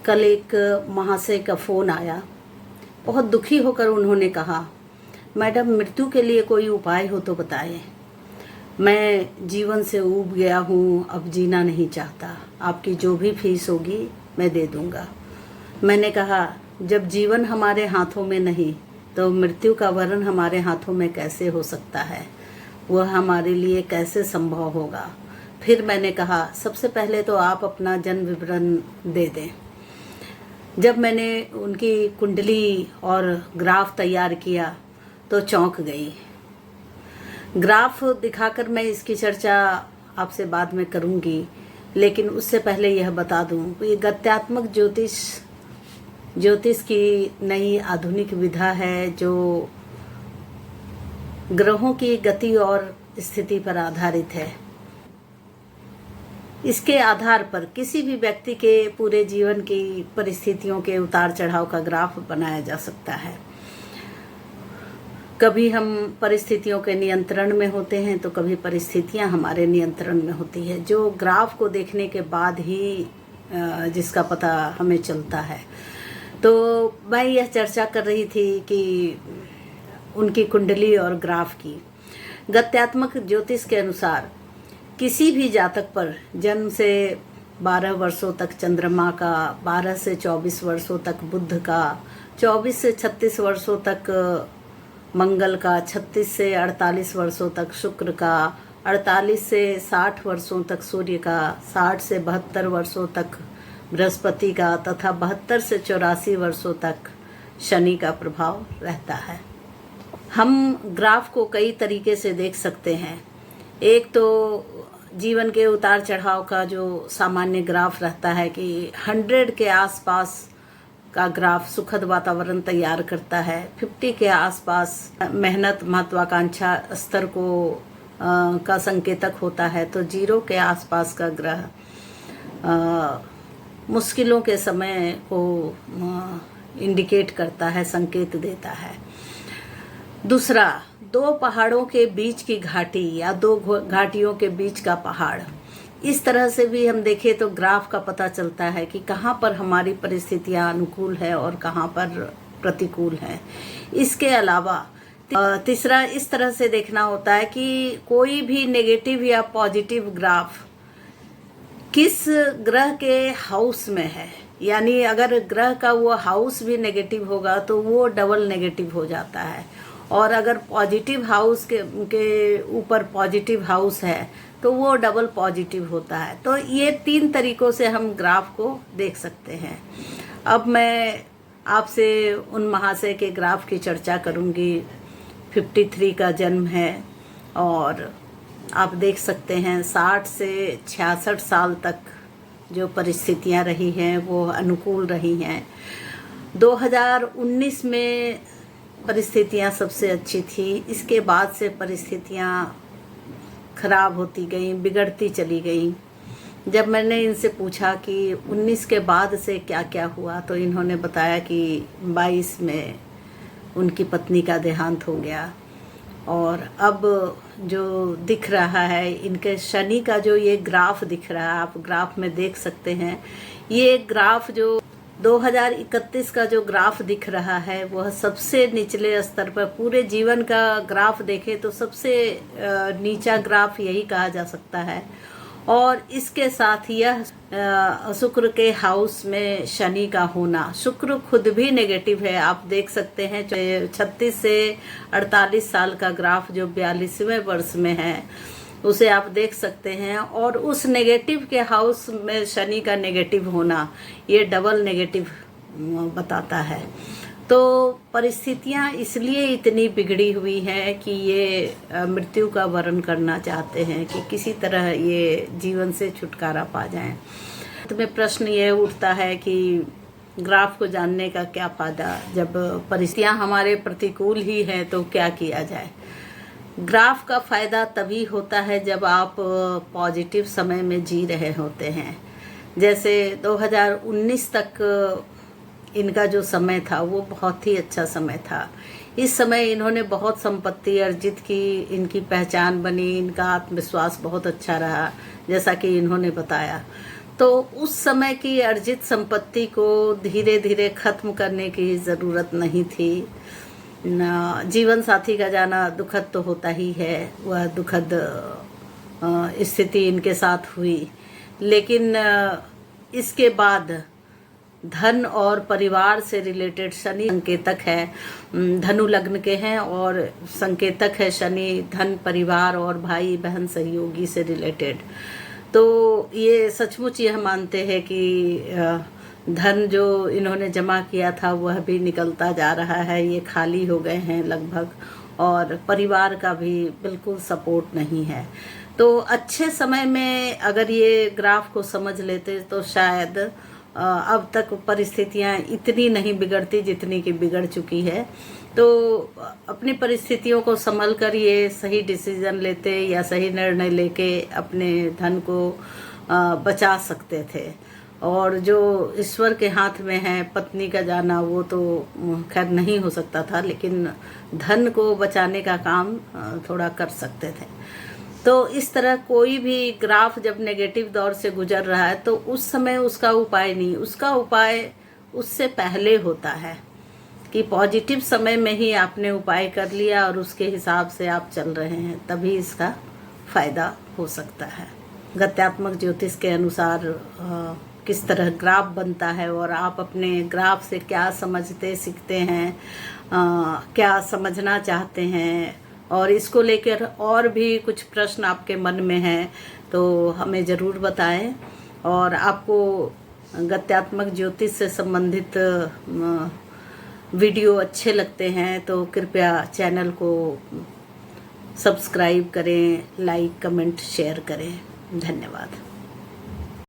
कल एक महाशय का फ़ोन आया। बहुत दुखी होकर उन्होंने कहा, मैडम मृत्यु के लिए कोई उपाय हो तो बताएं। मैं जीवन से ऊब गया हूँ, अब जीना नहीं चाहता। आपकी जो भी फीस होगी मैं दे दूँगा। मैंने कहा, जब जीवन हमारे हाथों में नहीं तो मृत्यु का वरण हमारे हाथों में कैसे हो सकता है? वह हमारे लिए कैसे संभव होगा? फिर मैंने कहा, सबसे पहले तो आप अपना जन्म विवरण दे दें। जब मैंने उनकी कुंडली और ग्राफ तैयार किया तो चौंक गई। ग्राफ दिखाकर मैं इसकी चर्चा आपसे बाद में करूंगी, लेकिन उससे पहले यह बता दूं कि गत्यात्मक ज्योतिष की नई आधुनिक विधा है जो ग्रहों की गति और स्थिति पर आधारित है। इसके आधार पर किसी भी व्यक्ति के पूरे जीवन की परिस्थितियों के उतार चढ़ाव का ग्राफ बनाया जा सकता है। कभी हम परिस्थितियों के नियंत्रण में होते हैं तो कभी परिस्थितियां हमारे नियंत्रण में होती है, जो ग्राफ को देखने के बाद ही जिसका पता हमें चलता है। तो मैं यह चर्चा कर रही थी कि उनकी कुंडली और ग्राफ की गत्यात्मक ज्योतिष के अनुसार किसी भी जातक पर जन्म से 12 वर्षों तक चंद्रमा का, 12 से 24 वर्षों तक बुध का, 24 से 36 वर्षों तक मंगल का, 36 से 48 वर्षों तक शुक्र का, 48 से 60 वर्षों तक सूर्य का, 60 से 72 वर्षों तक बृहस्पति का तथा 72 से 84 वर्षों तक शनि का प्रभाव रहता है। हम ग्राफ को कई तरीके से देख सकते हैं। एक तो जीवन के उतार चढ़ाव का जो सामान्य ग्राफ रहता है कि 100 के आसपास का ग्राफ सुखद वातावरण तैयार करता है, 50 के आसपास मेहनत महत्वाकांक्षा स्तर को का संकेतक होता है, तो 0 के आसपास का ग्रह मुश्किलों के समय को इंडिकेट करता है, संकेत देता है। दूसरा, 2 पहाड़ों के बीच की घाटी या 2 घाटियों के बीच का पहाड़, इस तरह से भी हम देखें तो ग्राफ का पता चलता है कि कहाँ पर हमारी परिस्थितियाँ अनुकूल है और कहाँ पर प्रतिकूल है। इसके अलावा तीसरा इस तरह से देखना होता है कि कोई भी नेगेटिव या पॉजिटिव ग्राफ किस ग्रह के हाउस में है, यानी अगर ग्रह का वो हाउस भी नेगेटिव होगा तो वो डबल नेगेटिव हो जाता है, और अगर पॉजिटिव हाउस के ऊपर पॉजिटिव हाउस है तो वो डबल पॉजिटिव होता है। तो ये 3 तरीकों से हम ग्राफ को देख सकते हैं। अब मैं आपसे उन महाशय के ग्राफ की चर्चा करूंगी। 53 का जन्म है और आप देख सकते हैं 60 से 66 साल तक जो परिस्थितियां रही हैं वो अनुकूल रही हैं। 2019 में परिस्थितियां सबसे अच्छी थी, इसके बाद से परिस्थितियां खराब होती गईं, बिगड़ती चली गईं। जब मैंने इनसे पूछा कि 19 के बाद से क्या क्या हुआ तो इन्होंने बताया कि 22 में उनकी पत्नी का देहांत हो गया, और अब जो दिख रहा है इनके शनि का जो ये ग्राफ दिख रहा है, आप ग्राफ में देख सकते हैं। ये ग्राफ जो 2031 का जो ग्राफ दिख रहा है वह सबसे निचले स्तर पर, पूरे जीवन का ग्राफ देखें तो सबसे नीचा ग्राफ यही कहा जा सकता है। और इसके साथ यह शुक्र के हाउस में शनि का होना, शुक्र खुद भी नेगेटिव है, आप देख सकते हैं। 36 से 48 साल का ग्राफ जो 42वें वर्ष में है उसे आप देख सकते हैं, और उस नेगेटिव के हाउस में शनि का नेगेटिव होना ये डबल नेगेटिव बताता है। तो परिस्थितियां इसलिए इतनी बिगड़ी हुई हैं कि ये मृत्यु का वरण करना चाहते हैं कि किसी तरह ये जीवन से छुटकारा पा जाएं। तो में प्रश्न ये उठता है कि ग्राफ को जानने का क्या फ़ायदा, जब परिस्थितियां हमारे प्रतिकूल ही हैं तो क्या किया जाए। ग्राफ का फ़ायदा तभी होता है जब आप पॉजिटिव समय में जी रहे होते हैं। जैसे 2019 तक इनका जो समय था वो बहुत ही अच्छा समय था। इस समय इन्होंने बहुत संपत्ति अर्जित की, इनकी पहचान बनी, इनका आत्मविश्वास बहुत अच्छा रहा, जैसा कि इन्होंने बताया। तो उस समय की अर्जित संपत्ति को धीरे धीरे खत्म करने की ज़रूरत नहीं थी। जीवन साथी का जाना दुखद तो होता ही है, वह दुखद स्थिति इनके साथ हुई, लेकिन इसके बाद धन और परिवार से रिलेटेड शनि संकेतक है, धनु लग्न के हैं और संकेतक है शनि धन, परिवार और भाई बहन सहयोगी से रिलेटेड। तो ये सचमुच यह मानते हैं कि धन जो इन्होंने जमा किया था वह भी निकलता जा रहा है, ये खाली हो गए हैं लगभग, और परिवार का भी बिल्कुल सपोर्ट नहीं है। तो अच्छे समय में अगर ये ग्राफ को समझ लेते तो शायद अब तक परिस्थितियां इतनी नहीं बिगड़ती जितनी कि बिगड़ चुकी है। तो अपनी परिस्थितियों को संभल कर ये सही डिसीजन लेते या सही निर्णय लेके अपने धन को बचा सकते थे। और जो ईश्वर के हाथ में है, पत्नी का जाना, वो तो खैर नहीं हो सकता था, लेकिन धन को बचाने का काम थोड़ा कर सकते थे। तो इस तरह कोई भी ग्राफ जब नेगेटिव दौर से गुजर रहा है तो उस समय उसका उपाय नहीं, उसका उपाय उससे पहले होता है कि पॉजिटिव समय में ही आपने उपाय कर लिया और उसके हिसाब से आप चल रहे हैं, तभी इसका फायदा हो सकता है। गत्यात्मक ज्योतिष के अनुसार किस तरह ग्राफ बनता है और आप अपने ग्राफ से क्या समझते सीखते हैं, क्या समझना चाहते हैं, और इसको लेकर और भी कुछ प्रश्न आपके मन में हैं तो हमें ज़रूर बताएं। और आपको गत्यात्मक ज्योतिष से संबंधित वीडियो अच्छे लगते हैं तो कृपया चैनल को सब्सक्राइब करें, लाइक, कमेंट, शेयर करें। धन्यवाद।